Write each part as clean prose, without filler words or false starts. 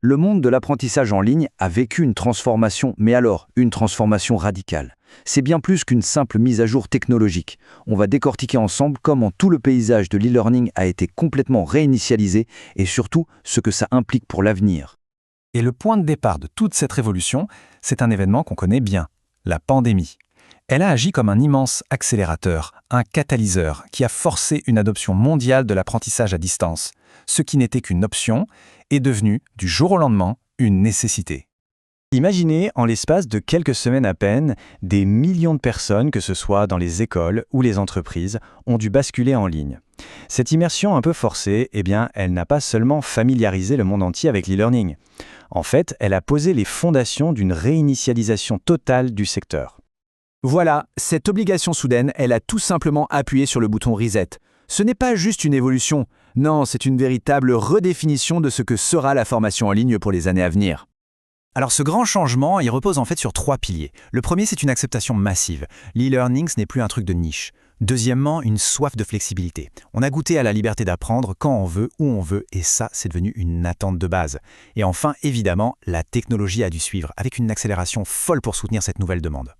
Le monde de l'apprentissage en ligne a vécu une transformation, mais alors, une transformation radicale. C'est bien plus qu'une simple mise à jour technologique. On va décortiquer ensemble comment tout le paysage de l'e-learning a été complètement réinitialisé et surtout ce que ça implique pour l'avenir. Et le point de départ de toute cette révolution, c'est un événement qu'on connaît bien, la pandémie. Elle a agi comme un immense accélérateur, un catalyseur qui a forcé une adoption mondiale de l'apprentissage à distance. Ce qui n'était qu'une option est devenu, du jour au lendemain, une nécessité. Imaginez, en l'espace de quelques semaines à peine, des millions de personnes, que ce soit dans les écoles ou les entreprises, ont dû basculer en ligne. Cette immersion un peu forcée, elle n'a pas seulement familiarisé le monde entier avec l'e-learning. En fait, elle a posé les fondations d'une réinitialisation totale du secteur. Voilà, cette obligation soudaine, elle a tout simplement appuyé sur le bouton Reset. Ce n'est pas juste une évolution, non, c'est une véritable redéfinition de ce que sera la formation en ligne pour les années à venir. Alors ce grand changement, il repose en fait sur 3 piliers. Le premier, c'est une acceptation massive. L'e-learning, ce n'est plus un truc de niche. Deuxièmement, une soif de flexibilité. On a goûté à la liberté d'apprendre quand on veut, où on veut, et ça, c'est devenu une attente de base. Et enfin, évidemment, la technologie a dû suivre, avec une accélération folle pour soutenir cette nouvelle demande.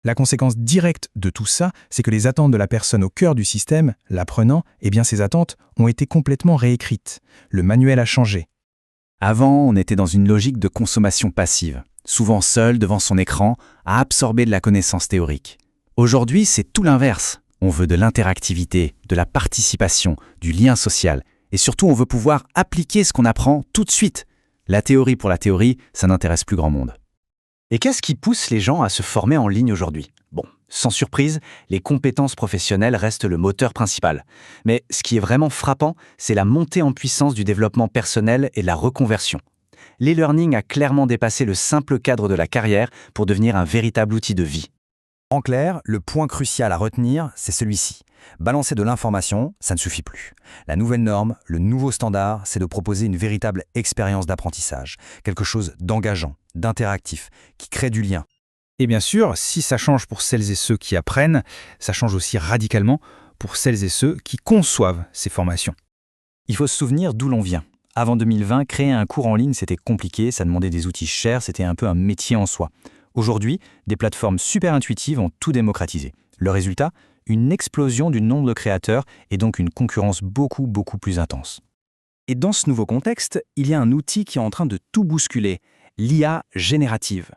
La conséquence directe de tout ça, c'est que les attentes de la personne au cœur du système, l'apprenant, ces attentes ont été complètement réécrites. Le manuel a changé. Avant, on était dans une logique de consommation passive, souvent seul devant son écran, à absorber de la connaissance théorique. Aujourd'hui, c'est tout l'inverse. On veut de l'interactivité, de la participation, du lien social. Et surtout, on veut pouvoir appliquer ce qu'on apprend tout de suite. La théorie pour la théorie, ça n'intéresse plus grand monde. Et qu'est-ce qui pousse les gens à se former en ligne aujourd'hui ? Bon, sans surprise, les compétences professionnelles restent le moteur principal. Mais ce qui est vraiment frappant, c'est la montée en puissance du développement personnel et de la reconversion. L'e-learning a clairement dépassé le simple cadre de la carrière pour devenir un véritable outil de vie. En clair, le point crucial à retenir, c'est celui-ci. Balancer de l'information, ça ne suffit plus. La nouvelle norme, le nouveau standard, c'est de proposer une véritable expérience d'apprentissage, quelque chose d'engageant, d'interactif, qui crée du lien. Et bien sûr, si ça change pour celles et ceux qui apprennent, ça change aussi radicalement pour celles et ceux qui conçoivent ces formations. Il faut se souvenir d'où l'on vient. Avant 2020, créer un cours en ligne, c'était compliqué, ça demandait des outils chers, c'était un peu un métier en soi. Aujourd'hui, des plateformes super intuitives ont tout démocratisé. Le résultat, une explosion du nombre de créateurs et donc une concurrence beaucoup plus intense. Et dans ce nouveau contexte, il y a un outil qui est en train de tout bousculer, l'IA générative.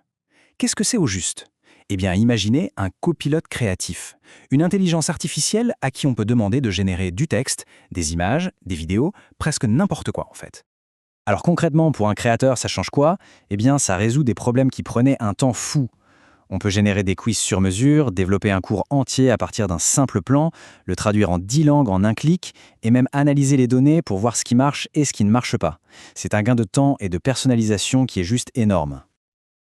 Qu'est-ce que c'est au juste ? Imaginez un copilote créatif, une intelligence artificielle à qui on peut demander de générer du texte, des images, des vidéos, presque n'importe quoi en fait. Alors concrètement, pour un créateur, ça change quoi ? Ça résout des problèmes qui prenaient un temps fou. On peut générer des quiz sur mesure, développer un cours entier à partir d'un simple plan, le traduire en 10 langues en un clic, et même analyser les données pour voir ce qui marche et ce qui ne marche pas. C'est un gain de temps et de personnalisation qui est juste énorme.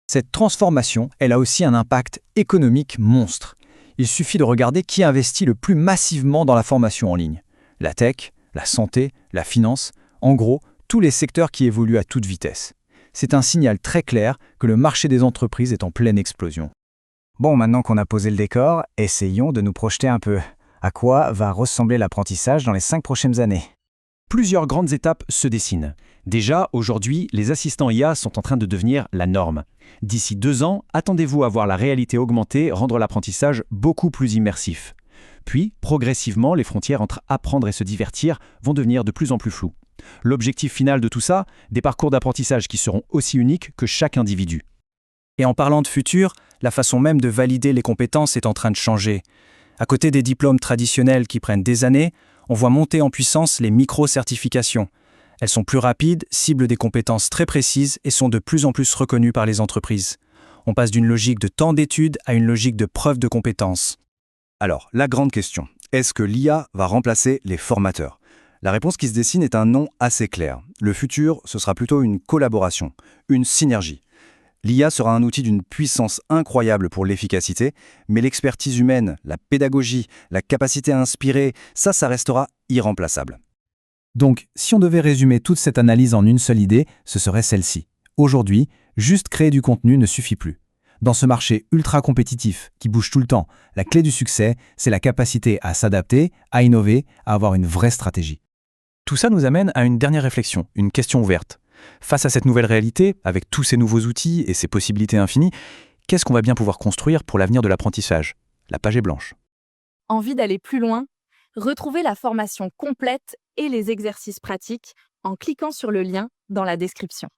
Cette transformation, elle a aussi un impact économique monstre. Il suffit de regarder qui investit le plus massivement dans la formation en ligne. La tech, la santé, la finance, en gros, tous les secteurs qui évoluent à toute vitesse. C'est un signal très clair que le marché des entreprises est en pleine explosion. Bon, maintenant qu'on a posé le décor, essayons de nous projeter un peu. À quoi va ressembler l'apprentissage dans les 5 prochaines années ? Plusieurs grandes étapes se dessinent. Déjà, aujourd'hui, les assistants IA sont en train de devenir la norme. D'ici 2 ans, attendez-vous à voir la réalité augmentée rendre l'apprentissage beaucoup plus immersif. Puis, progressivement, les frontières entre apprendre et se divertir vont devenir de plus en plus floues. L'objectif final de tout ça, des parcours d'apprentissage qui seront aussi uniques que chaque individu. Et en parlant de futur, la façon même de valider les compétences est en train de changer. À côté des diplômes traditionnels qui prennent des années, on voit monter en puissance les micro-certifications. Elles sont plus rapides, ciblent des compétences très précises et sont de plus en plus reconnues par les entreprises. On passe d'une logique de temps d'études à une logique de preuve de compétences. Alors, la grande question, est-ce que l'IA va remplacer les formateurs ? La réponse qui se dessine est un non assez clair. Le futur, ce sera plutôt une collaboration, une synergie. L'IA sera un outil d'une puissance incroyable pour l'efficacité, mais l'expertise humaine, la pédagogie, la capacité à inspirer, ça restera irremplaçable. Donc, si on devait résumer toute cette analyse en une seule idée, ce serait celle-ci. Aujourd'hui, juste créer du contenu ne suffit plus. Dans ce marché ultra compétitif qui bouge tout le temps, la clé du succès, c'est la capacité à s'adapter, à innover, à avoir une vraie stratégie. Tout ça nous amène à une dernière réflexion, une question ouverte. Face à cette nouvelle réalité, avec tous ces nouveaux outils et ces possibilités infinies, qu'est-ce qu'on va bien pouvoir construire pour l'avenir de l'apprentissage? La page est blanche. Envie d'aller plus loin? Retrouvez la formation complète et les exercices pratiques en cliquant sur le lien dans la description.